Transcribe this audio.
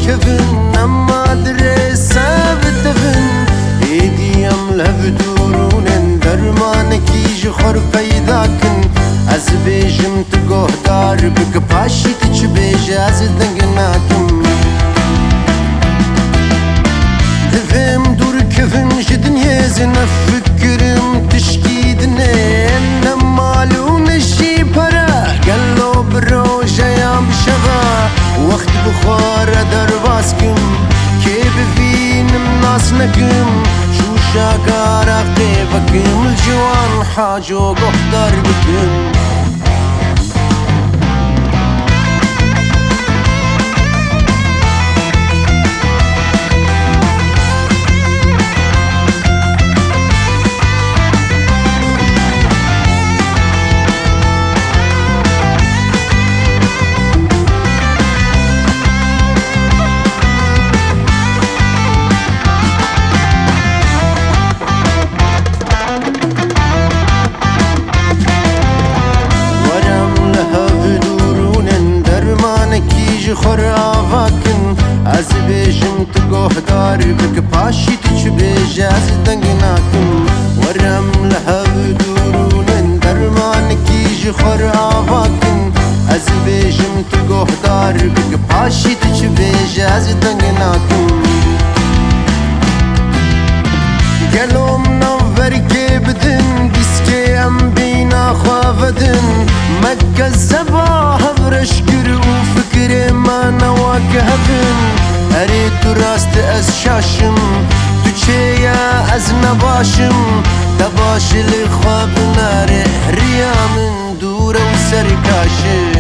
كفن أما درسا بتفن إيدي أمله بدورون درمانكي جخور پیداکن از بیجم تگوه دار بک پاشی تچ بیج از دنگ ناکم دفم دور کفن جدنیه زن فکرم تشکیدنه نمالون شی پرا گلو بروجایم بشوا وقت بخار درواز کم که ببینم ناس نکم شاكارا قيبكم الجوان حاجو قهدر بكم خور آواکن از بیشم تگوه دار بک پاشی تچ بیج از دنگ ناکم ورم لحب دورونن درمان کی خور آواکن از بیشم تگوه دار بک پاشی تچ بیج از دنگ ناکم گلوم نور که بدن بیسکه ام بینا خوابدن مکه زبا هبرش کرو فکر من واقعبن هری تو راست از شاشم تو چه از نباشم تباش لخواب ناره ریامن دور و سرکاشم